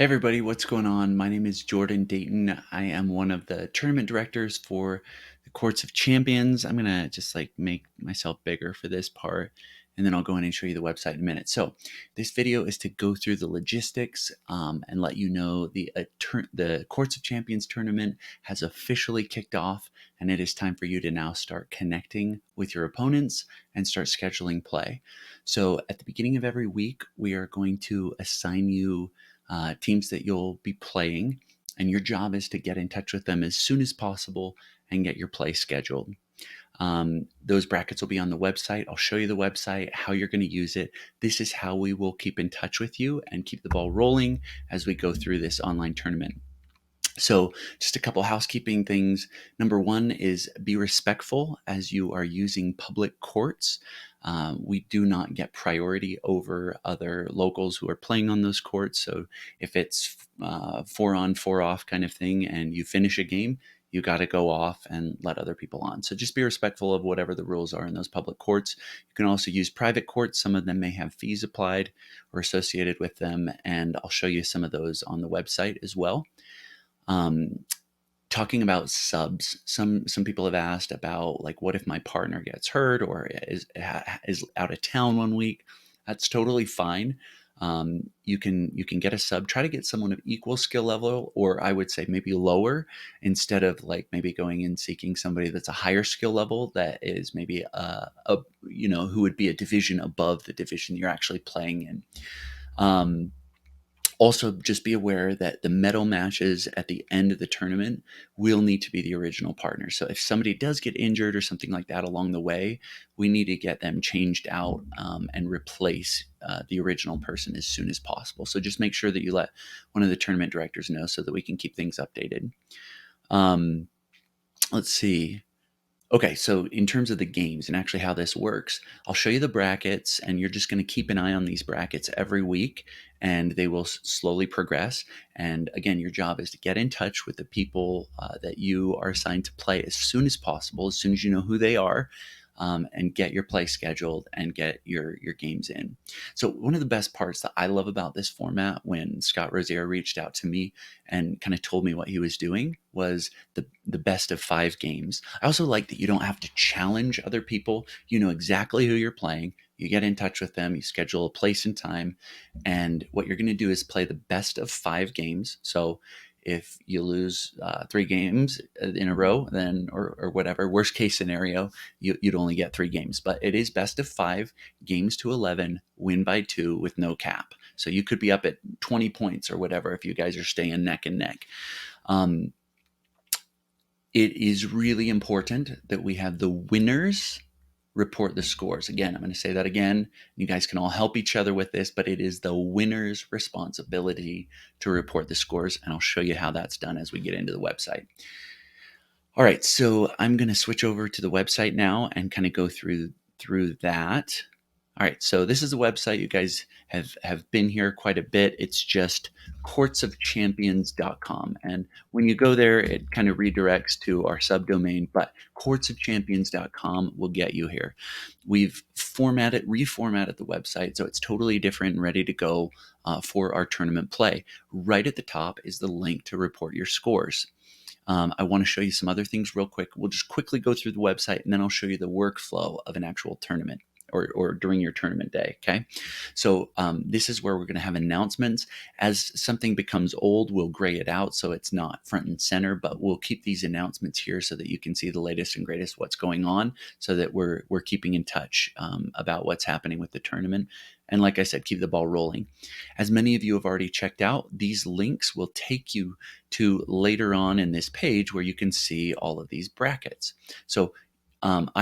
Hey everybody, what's going on? My name is Jordan Dayton. I am one of the tournament directors for the Courts of Champions. I'm gonna just make myself bigger for this part, and then I'll go in and show you the website in a minute. So this video is to go through the logistics and let you know the Courts of Champions tournament has officially kicked off, and it is time for you to now start connecting with your opponents and start scheduling play. So at the beginning of every week, we are going to assign you teams that you'll be playing, and your job is to get in touch with them as soon as possible and get your play scheduled. Those brackets will be on the website. I'll show you the website, how you're going to use it. This is how we will keep in touch with you and keep the ball rolling as we go through this online tournament. So just a couple housekeeping things. Number one is be respectful as you are using public courts. We do not get priority over other locals who are playing on those courts. So if it's 4 on, 4 off kind of thing, and you finish a game, you got to go off and let other people on. So just be respectful of whatever the rules are in those public courts. You can also use private courts. Some of them may have fees applied or associated with them, and I'll show you some of those on the website as well. Talking about subs, some people have asked about, like, what if my partner gets hurt or is out of town one week? That's totally fine. You can get a sub. Try to get someone of equal skill level, or I would say maybe lower, instead of like maybe going and seeking somebody that's a higher skill level that is maybe who would be a division above the division you're actually playing in. Also, just be aware that the medal matches at the end of the tournament will need to be the original partner. So if somebody does get injured or something like that along the way, we need to get them changed out and replace the original person as soon as possible. So just make sure that you let one of the tournament directors know so that we can keep things updated. Let's see. Okay, so in terms of the games and actually how this works, I'll show you the brackets, and you're just going to keep an eye on these brackets every week, and they will slowly progress. And again, your job is to get in touch with the people that you are assigned to play as soon as possible, as soon as you know who they are, and get your play scheduled and get your games in. So one of the best parts that I love about this format, when Scott Rozier reached out to me and kind of told me what he was doing, was the best of 5 games. I also like that you don't have to challenge other people. You know exactly who you're playing. You get in touch with them, you schedule a place and time, and what you're going to do is play the best of 5 games. So if you lose 3 games in a row, then or whatever, worst case scenario, you'd only get 3 games. But it is best of 5 games to 11, win by 2 with no cap. So you could be up at 20 points or whatever if you guys are staying neck and neck. It is really important that we have the winners report the scores. Again, I'm going to say that again. You guys can all help each other with this, but it is the winner's responsibility to report the scores, and I'll show you how that's done as we get into the website. All right, so I'm going to switch over to the website now and kind of go through that. All right, so this is the website. You guys have been here quite a bit. It's just courtsofchampions.com. And when you go there, it kind of redirects to our subdomain, but courtsofchampions.com will get you here. We've reformatted the website, so it's totally different and ready to go for our tournament play. Right at the top is the link to report your scores. I want to show you some other things real quick. We'll just quickly go through the website, and then I'll show you the workflow of an actual tournament or during your tournament day. Okay. So this is where we're going to have announcements. As something becomes old, we'll gray it out so it's not front and center, but we'll keep these announcements here so that you can see the latest and greatest what's going on, so that we're keeping in touch about what's happening with the tournament. And like I said, keep the ball rolling. As many of you have already checked out, these links will take you to later on in this page where you can see all of these brackets. So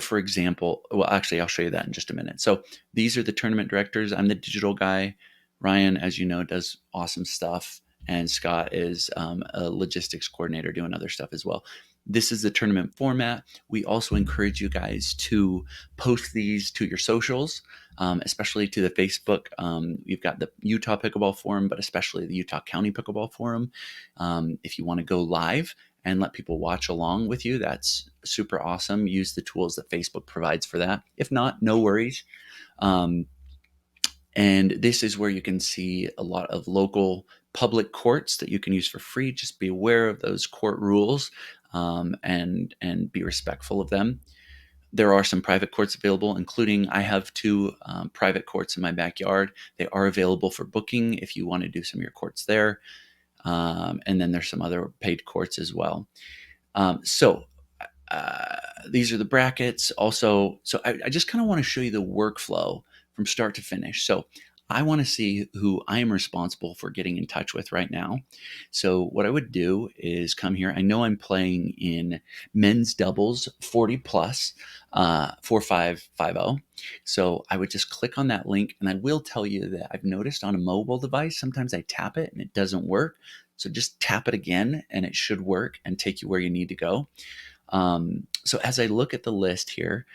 for example, well, actually, I'll show you that in just a minute. So these are the tournament directors. I'm the digital guy. Ryan, as you know, does awesome stuff. And Scott is a logistics coordinator doing other stuff as well. This is the tournament format. We also encourage you guys to post these to your socials, especially to the Facebook. We've got the Utah Pickleball Forum, but especially the Utah County Pickleball Forum. If you want to go live and let people watch along with you, that's super awesome. Use the tools that Facebook provides for that. If not, no worries. And this is where you can see a lot of local public courts that you can use for free. Just be aware of those court rules, and be respectful of them. There are some private courts available, including I have two private courts in my backyard. They are available for booking if you want to do some of your courts there. And then there's some other paid courts as well. So these are the brackets. Also, so I just kind of want to show you the workflow from start to finish. So I want to see who I am responsible for getting in touch with right now. So what I would do is come here. I know I'm playing in men's doubles 40 plus, 4550. So I would just click on that link, and I will tell you that I've noticed on a mobile device, sometimes I tap it and it doesn't work. So just tap it again and it should work and take you where you need to go. So as I look at the list here,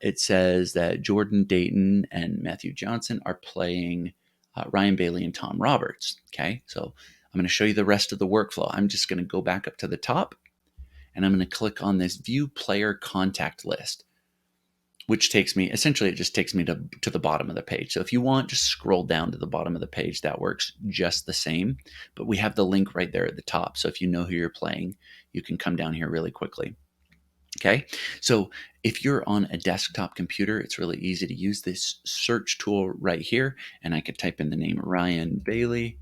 it says that Jordan Dayton and Matthew Johnson are playing Ryan Bailey and Tom Roberts. Okay, so I'm going to show you the rest of the workflow. I'm just going to go back up to the top, and I'm going to click on this View Player Contact List, which takes me, essentially, it just takes me to the bottom of the page. So if you want, just scroll down to the bottom of the page. That works just the same. But we have the link right there at the top. So if you know who you're playing, you can come down here really quickly. Okay, so if you're on a desktop computer, it's really easy to use this search tool right here, and I could type in the name Ryan Bailey,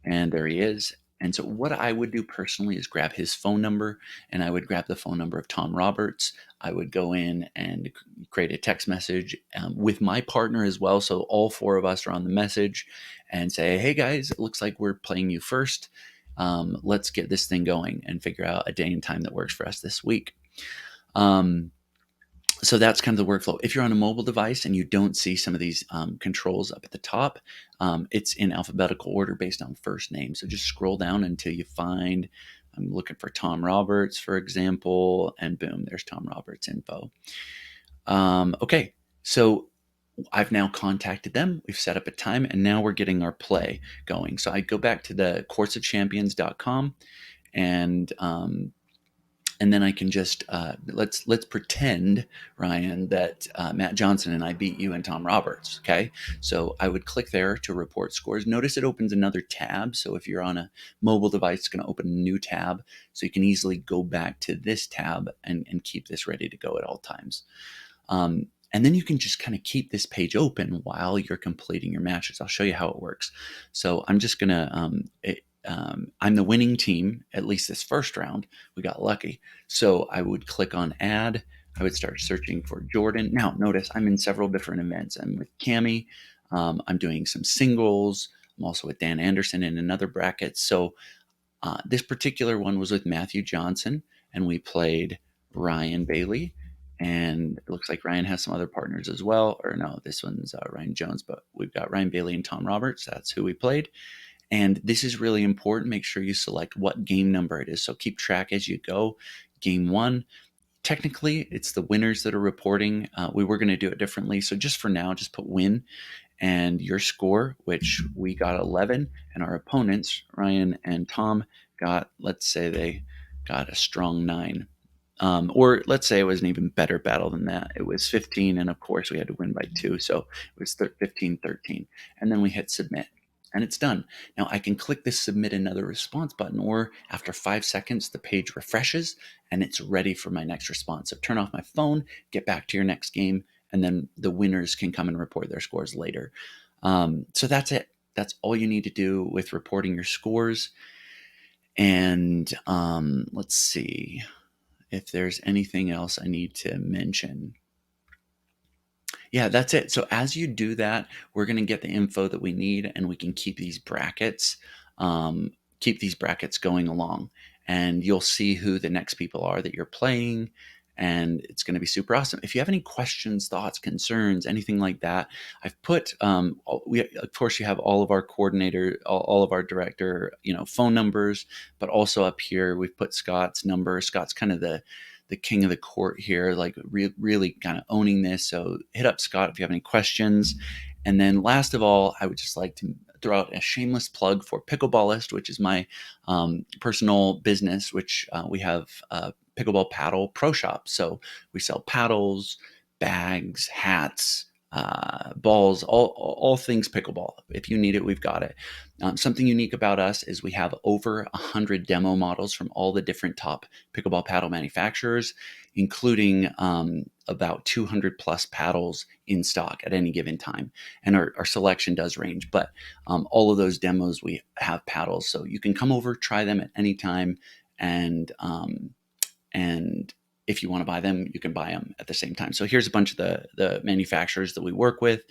and there he is. And so what I would do personally is grab his phone number, and I would grab the phone number of Tom Roberts. I would go in and create a text message with my partner as well, so all four of us are on the message, and say, hey guys, it looks like we're playing you first. Let's get this thing going and figure out a day and time that works for us this week. So that's kind of the workflow. If you're on a mobile device and you don't see some of these controls up at the top, it's in alphabetical order based on first name. So just scroll down until you find, I'm looking for Tom Roberts, for example, and boom, there's Tom Roberts info. Okay, so I've now contacted them. We've set up a time, and now we're getting our play going. So I go back to the courtsofchampions.com, and then I can just let's pretend, Ryan, that Matt Johnson and I beat you and Tom Roberts. Okay, so I would click there to report scores. Notice it opens another tab. So if you're on a mobile device, it's going to open a new tab. So you can easily go back to this tab and keep this ready to go at all times. And then you can just kind of keep this page open while you're completing your matches. I'll show you how it works. So I'm just going to, I'm the winning team, at least this first round. We got lucky. So I would click on add. I would start searching for Jordan. Now, notice I'm in several different events. I'm with Cami. I'm doing some singles. I'm also with Dan Anderson in another bracket. So this particular one was with Matthew Johnson, and we played Ryan Bailey. And it looks like Ryan has some other partners as well. Or no, this one's Ryan Jones, but we've got Ryan Bailey and Tom Roberts. That's who we played. And this is really important. Make sure you select what game number it is. So keep track as you go. Game one, technically, it's the winners that are reporting. We were going to do it differently. So just for now, just put win and your score, which we got 11. And our opponents, Ryan and Tom, got, let's say they got a strong 9. Or let's say it was an even better battle than that. It was 15, and of course we had to win by 2, so it was 15-13. And then we hit submit, and it's done. Now I can click this submit another response button, or after 5 seconds the page refreshes and it's ready for my next response. So turn off my phone, get back to your next game, and then the winners can come and report their scores later. So that's it. That's all you need to do with reporting your scores. And let's see if there's anything else I need to mention. Yeah, that's it. So as you do that, we're going to get the info that we need, and we can keep these brackets, going along, and you'll see who the next people are that you're playing, and it's going to be super awesome. If you have any questions, thoughts, concerns, anything like that, I've put, we, of course, you have all of our coordinator, all of our director, phone numbers, but also up here, we've put Scott's number. Scott's kind of the king of the court here, like really kind of owning this. So hit up Scott if you have any questions. And then last of all, I would just like to throw out a shameless plug for Pickleballist, which is my personal business, which we have a pickleball paddle pro shop. So we sell paddles, bags, hats, balls, all things pickleball. If you need it, we've got it. Something unique about us is we have over 100 demo models from all the different top pickleball paddle manufacturers, including about 200 plus paddles in stock at any given time. And our selection does range, but all of those demos, we have paddles. So you can come over, try them at any time, and if you want to buy them, you can buy them at the same time. So here's a bunch of the manufacturers that we work with.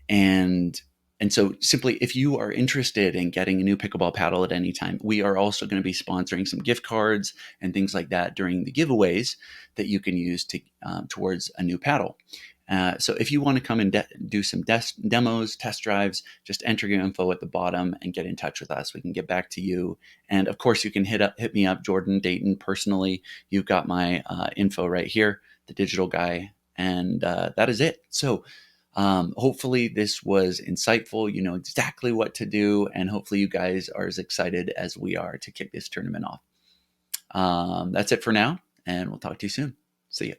And so simply, if you are interested in getting a new pickleball paddle at any time, we are also going to be sponsoring some gift cards and things like that during the giveaways that you can use towards a new paddle. So if you want to come and do some demos, test drives, just enter your info at the bottom and get in touch with us. We can get back to you. And of course, you can hit me up, Jordan Dayton, personally. You've got my info right here, the digital guy. And that is it. So hopefully this was insightful. You know exactly what to do. And hopefully you guys are as excited as we are to kick this tournament off. That's it for now. And we'll talk to you soon. See ya.